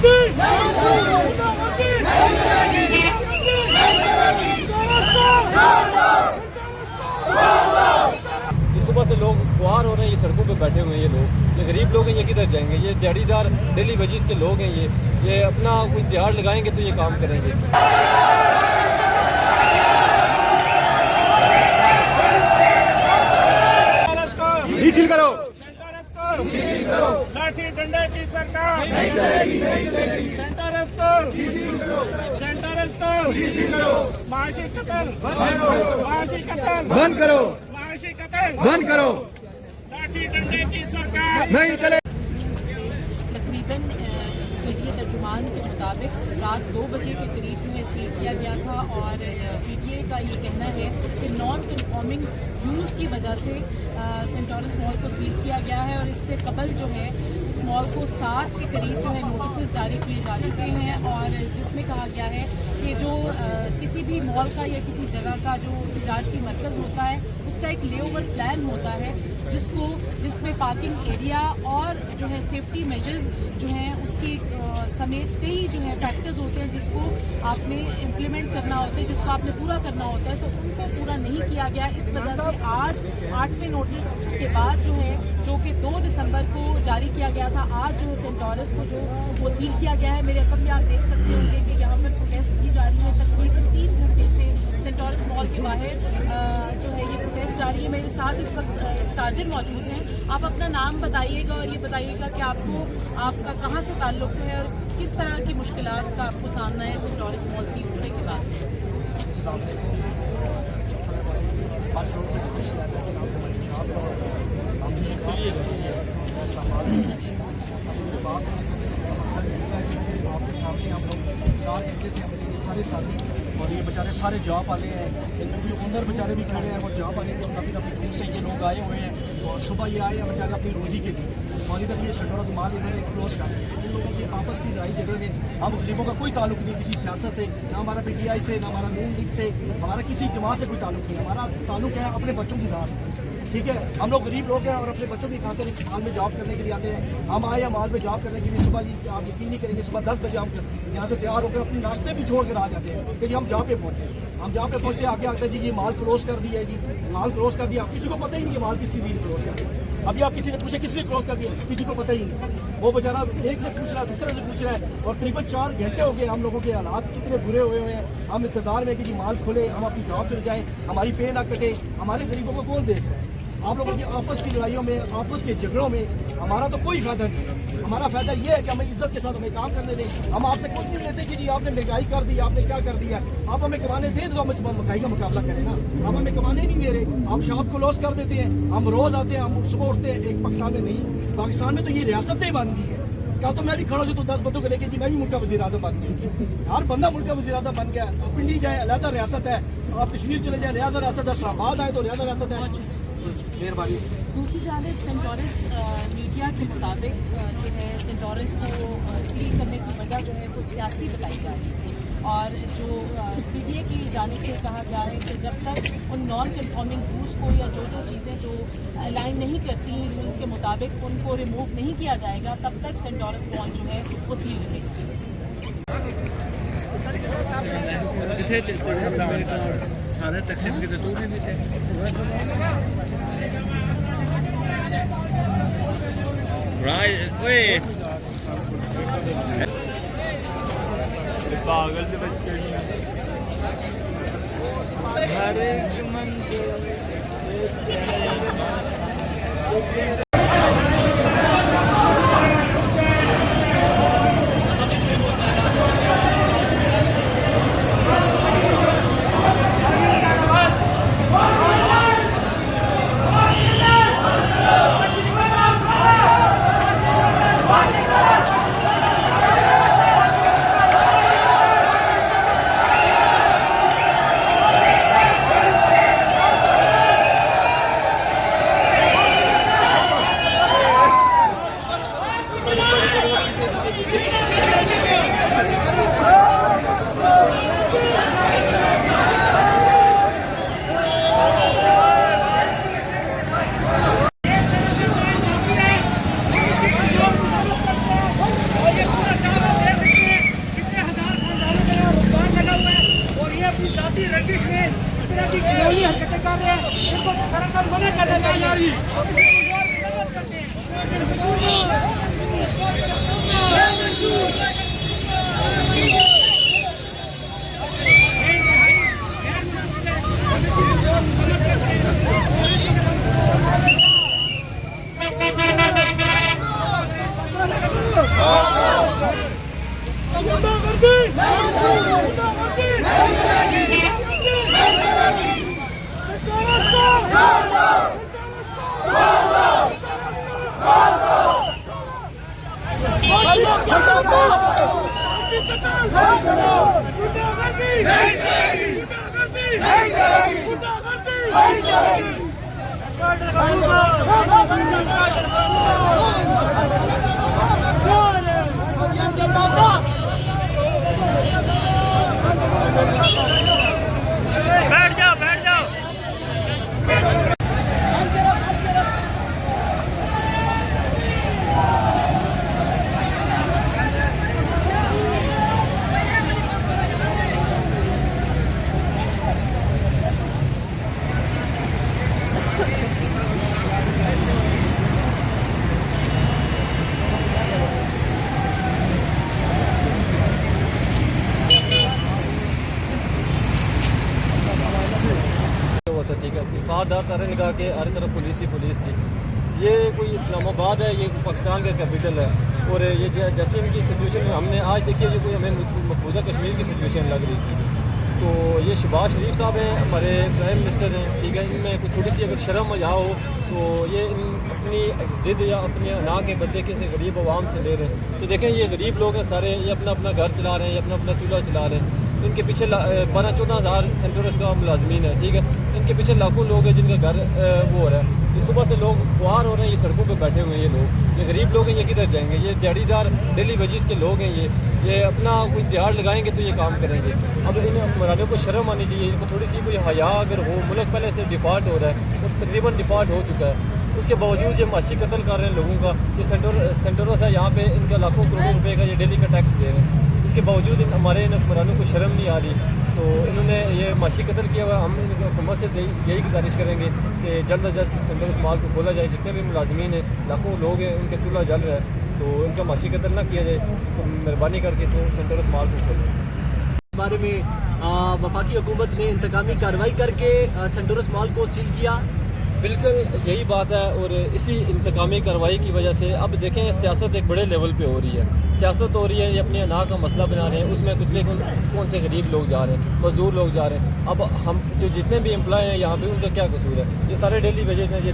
صبح سے لوگ خوار ہو رہے ہیں, یہ سڑکوں پہ بیٹھے ہوئے ہیں. یہ غریب لوگ ہیں, یہ کدھر جائیں گے؟ یہ دیہڑی دار ڈیلی ویجز کے لوگ ہیں. یہ اپنا کوئی دیہڑ لگائیں گے تو یہ کام کریں گے. ڈیسل کرو, لاٹھی ڈنڈے کی سرکار نہیں چلے گی, نہیں چلے گی. سینٹرس کو معاشی قتل بند کرو, معاشی قتل بند کرو, لاٹھی ڈنڈے کی سرکار نہیں چلے. تقریباً سی ڈی اے ترجمان کے مطابق رات 2 بجے کے قریب میں سیل کیا گیا تھا, اور سی ڈی اے کا یہ کہنا ہے کہ نان کنفارمنگ یوز کی وجہ سے سینٹورس مال کو سیل کیا گیا ہے, اور اس سے قبل جو ہے اس مال کو 7 کے قریب جو ہے نوٹسز جاری کیے جا چکے ہیں, اور جس میں کہا گیا ہے کہ جو کسی بھی مال کا یا کسی جگہ کا جو تجارتی مرکز ہوتا ہے اس کا ایک لے اوور پلان ہوتا ہے جس میں پارکنگ ایریا اور جو ہے سیفٹی میجرز جو ہیں اس کی سمیت کئی جو ہے فیکٹرز ہوتے ہیں جس کو آپ نے امپلیمنٹ کرنا ہوتا ہے, جس کو آپ نے پورا کرنا ہوتا ہے, تو ان کو پورا نہیں کیا گیا. اس وجہ سے آج 8ویں نوٹس کے بعد جو کہ 2 دسمبر کو جاری کیا گیا تھا, آج جو ہے سینٹورس کو جو وہ سیل کیا گیا ہے. میرے رقم میں آپ دیکھ سکتے ہوں گے کہ یہاں پر پروٹیسٹ کی جا رہی ہے. تقریباً 3 گھنٹے سے سینٹورس مال کے باہر جو ہے یہ پروٹیسٹ جاری ہے. میرے ساتھ اس وقت تاجر موجود ہیں. آپ اپنا نام بتائیے گا اور یہ بتائیے گا کہ آپ کا کہاں سے تعلق ہے اور کس طرح کی مشکلات کا آپ کو سامنا ہے سینٹورس مال سیل ہونے کے بعد. سارے ساتھی اور یہ بیچارے سارے جاب والے ہیں, اندر بیچارے بھی کھڑے ہیں, وہ جاب والے کافی دور سے یہ لوگ آئے ہوئے ہیں, اور صبح یہ آئے ہیں بیچارے اپنی روزی کے لیے, اور ادھر یہ سینٹورس مال انہوں نے کلوز کر دیا. ان لوگوں کی آپس کی لڑائی جھگڑے میں ہم غریبوں کا کوئی تعلق نہیں کسی سیاست سے, نہ ہمارا پی ٹی آئی سے, نہ ہمارا نون لیگ سے, ہمارا کسی جماعت سے کوئی تعلق نہیں. ہمارا تعلق ہے اپنے بچوں کی ذات سے. ٹھیک ہے, ہم لوگ غریب لوگ ہیں اور اپنے بچوں کی خاطر اس مال میں جاب کرنے کے لیے آتے ہیں. ہم آئے ہیں مال میں جاب کرنے کے لیے. صبح جی آپ یقین نہیں کریں گے, صبح 10 بجے ہم یہاں سے تیار ہو کر اپنے ناشتے بھی چھوڑ کر آ جاتے ہیں کہ جی ہم جاب پہ پہنچے. ہم جاب پہ پہنچے, آگے آتے ہیں جی یہ مال کلوز کر دیا ہے, جی مال کلوز کر دیا. کسی کو پتہ ہی نہیں یہ مال کسی نے کلوز کر دیا. ابھی آپ کسی سے پوچھیں کسی نے کلوز کر دیا, کسی کو پتہ ہی نہیں. وہ بیچارہ ایک سے پوچھ رہا ہے, دوسرے سے پوچھ رہا ہے, اور تقریباً 4 گھنٹے ہو گئے. ہم لوگوں کے حالات اتنے برے ہوئے ہوئے ہیں, ہم انتظار میں کہ جی مال کھلے, ہم اپنی جاب سے جائیں, ہماری پے نہ کٹے. ہمارے غریبوں کو کون دیکھ رہا ہے؟ آپ لوگوں کی آپس کی لڑائیوں میں, آپس کے جھگڑوں میں ہمارا تو کوئی فائدہ نہیں. ہمارا فائدہ یہ ہے کہ ہمیں عزت کے ساتھ ہمیں کام کرنے دیں. ہم آپ سے کوئی نہیں لیتے کہ جی آپ نے مہنگائی کر دی, آپ نے کیا کر دیا. آپ ہمیں کمانے دیں تو ہم اس مہنگائی کا مقابلہ کریں نا. آپ ہمیں کمانے نہیں دے رہے, آپ شاپ کو لوس کر دیتے ہیں. ہم روز آتے ہیں, ہم صبح اٹھتے ہیں. ایک پاکستان میں نہیں, پاکستان میں تو یہ ریاستیں بن گئی ہے. کیا تو میں بھی کھڑا ہوں تو 10 بندوں کو لے کے جی میں بھی ملک کا وزیر اعظم بن گیا. ہر بندہ ملک کا وزیر اعظم بن گیا. پنڈی جائے علیحدہ ریاست ہے, آپ کشمیر چلے جائیں ریاض ریاست ہے, اسلام آباد آئے تو ریاض ریاست ہے. مہربانی. دوسری جانب سینٹورس میڈیا کے مطابق جو ہے سینٹورس کو سیل کرنے کی وجہ جو ہے وہ سیاسی بتائی جا رہی ہے, اور جو سی ڈی اے کی جانب سے کہا گیا ہے کہ جب تک ان نان کنفارمنگ رولس کو یا جو چیزیں جو الائن نہیں کرتی رولس کے مطابق ان کو ریموو نہیں کیا جائے گا, تب تک سینٹورس مال جو ہے وہ سیل رہے گا. سارے تقسیم کے تو نہیں تھے. پاگل کے بچے ہر ایک منظر बैठ जाओ बैठ जाओ। हुआ था, ठीक है, खारदार तारे लगा के हर तरफ पुलिस ही पुलिस थी। ये कोई इस्लामाबाद है, ये पाकिस्तान का कैपिटल है, और ये जैसे इनकी सिचुएशन हमने आज देखी है, जो कोई हमें मकबूजा कश्मीर की सिचुएशन लग रही थी। तो ये शहबाज शरीफ साहब हैं, हमारे प्राइम मिनिस्टर हैं, ठीक है, इनमें कुछ थोड़ी सी अगर शर्म या हो तो ये अपनी ज़िद या अपने अना के बदले किसी गरीब आवाम से ले रहे हैं। तो देखें, ये गरीब लोग हैं सारे, ये अपना अपना घर चला रहे हैं, ये अपना अपना चूल्हा चला रहे हैं। इनके पीछे 12-14 हज़ार सेंटर्स का मुलाजमीन है, ठीक है, इनके पीछे लाखों लोग हैं जिनका घर वो हो रहा है। ये सुबह से लोग खुआर हो रहे हैं, ये सड़कों पे बैठे हुए हैं, ये लोग, ये गरीब लोग हैं, ये किधर जाएंगे? ये दिहाड़ीदार डेली वेजेस के लोग हैं, ये अपना कोई दिहाड़ लगाएंगे तो ये काम करेंगे। अब इन हुक्मरानों को शर्म आनी चाहिए, इनको थोड़ी सी कोई हया अगर हो। मुल्क पहले से डिफ़ॉल्ट हो रहा है, और तकरीबन डिफ़ॉल्ट हो चुका है, उसके बावजूद ये माशी कत्ल कर रहे हैं लोगों का। ये सेंटरों है यहाँ पे, इनका लाखों करोड़ों रुपए का ये डेली का टैक्स दे रहे हैं। उसके बावजूद हमारे इन हुक्मरानों को शर्म नहीं आ रही, तो इन्होंने ये माशी कत्ल किया हुआ। हम हुकूमत से यही गुजारिश करेंगे कि जल्द अज जल्द सेंटर माल को खोला जाए। जितने भी मुलाजमीन हैं, लाखों लोग हैं, उनके चूल्हा जल रहा है, तो इनका माशी कत्ल ना किया जाए, तो मेहरबानी करके सेंटर माल को खोलें। इस बारे में वफाकी हुकूमत ने इंतकामी कार्रवाई करके सेंटोरस मॉल को सील किया। बिल्कुल यही बात है, और इसी इंतकामी कार्रवाई की वजह से अब देखें, सियासत एक बड़े लेवल पे हो रही है। सियासत हो रही है, ये अपने अना का मसला बना रहे हैं, उसमें कौन से गरीब लोग जा रहे हैं, मजदूर लोग जा रहे हैं। अब हम जो जितने भी एम्प्लॉय हैं यहाँ पे, उनका क्या कसूर है? ये सारे डेली वेजेस हैं, ये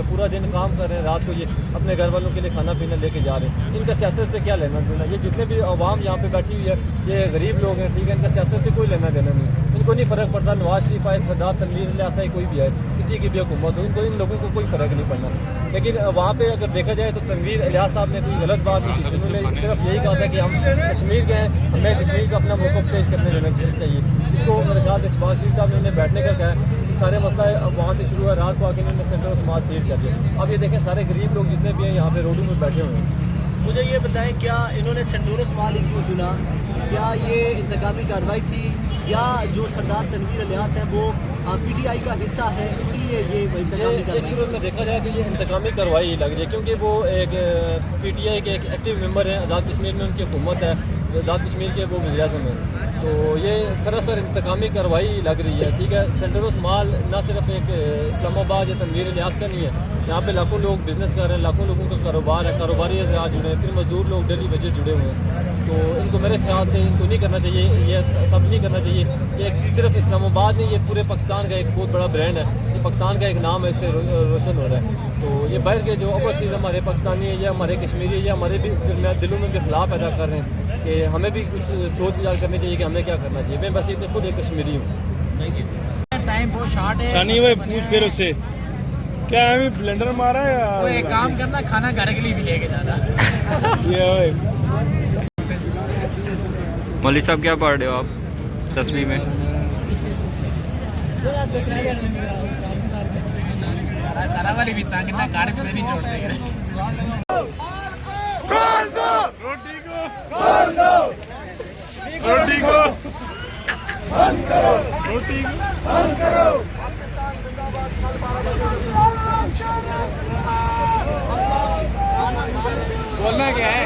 पूरा दिन काम कर रहे हैं, रात को ये अपने घर वालों के लिए खाना पीना लेके जा रहे हैं। इनका सियासत से क्या लेना देना? ये जितने भी आवाम यहाँ पे बैठी हुई है, ये गरीब लोग हैं, ठीक है, इनका सियासत से कोई लेना देना नहीं। इनको नहीं फ़र्क पड़ता नवाज शरीफ आए, सरदार तनवीर लियासा कोई भी आए, किसी की भी हुकूमत हो, इनको इन लोगों को कोई फ़र्क नहीं पड़ना। लेकिन वहाँ पे अगर देखा जाए तो तनवीर इलियास साहब ने कोई गलत बात नहीं की। उन्होंने सिर्फ यही कहा था कि हम कश्मीर के हैं, हमें कश्मीर का अपना मौक़िफ़ पेश करने देना चाहिए। इसको मेरे ख्याल से शहबाज शरीफ साहब ने उन्हें बैठने का कहा है। सारे मसला अब वहाँ से शुरू हुआ, रात को आके इन्होंने सेंटर समाज सील कर दिया। अब ये देखें, सारे गरीब लोग जितने भी हैं यहाँ पे रोडों में बैठे हुए हैं। मुझे ये बताएं, क्या इन्होंने सेंटोरस मॉल ही क्यों चुना? क्या ये इंतकामी कार्रवाई थी, या जो सरदार तनवीर इलियास हैं वो PTI का हिस्सा है, इसलिए ये इंतकामी एक कार्रवाई? सूरत में देखा जाए तो ये इंतकामी कार्रवाई लग रही है, क्योंकि वो एक PTI के एक एक्टिव मेंबर हैं। आज़ाद कश्मीर में उनकी हुकूमत है, आज़ाद कश्मीर के वो वज़ीर-ए-आज़म हैं, तो ये सरासर इंतकामी कार्रवाई लग रही है, ठीक है। सेंटरोस माल ना सिर्फ एक इस्लामाबाद या तनवीर इलियास का नहीं है, यहाँ पे लाखों लोग बिज़नेस कर रहे हैं, लाखों लोगों का कारोबार है, कारोबारी से आज जुड़े हैं, फिर मजदूर लोग डेली वेजेस जुड़े हुए हैं। तो इनको मेरे ख्याल से इनको नहीं करना चाहिए, ये सब नहीं करना चाहिए। ये सिर्फ इस्लामाबाद नहीं, ये पूरे पाकिस्तान का एक बहुत बड़ा ब्रांड है, ये पाकिस्तान का एक नाम है, इससे रोशन हो रहा है। तो ये बाहर के जो अव्वल चीज़ हमारे पाकिस्तानी है, या हमारे कश्मीरी, या हमारे भी दिलों में भी खिलाफ पैदा कर रहे हैं कि हमें भी कुछ सोच विचार करनी चाहिए कि हमें क्या करना चाहिए। मैं बस ये खुद एक कश्मीरी हूँ। Thank you. टाइम बहुत शॉर्ट है। सनी भाई पूछ फिर उससे, क्या है ब्लेंडर मारा है या वो एक काम करना, खाना घर के लिए भी लेके जाना। ये भाई मौलवी साहब क्या पढ़ रहे हो आप तस्वीर में? तारा वाली भी ताकि ना गाड़ी पे नहीं छोड़ते। रोटी को बोलना क्या है?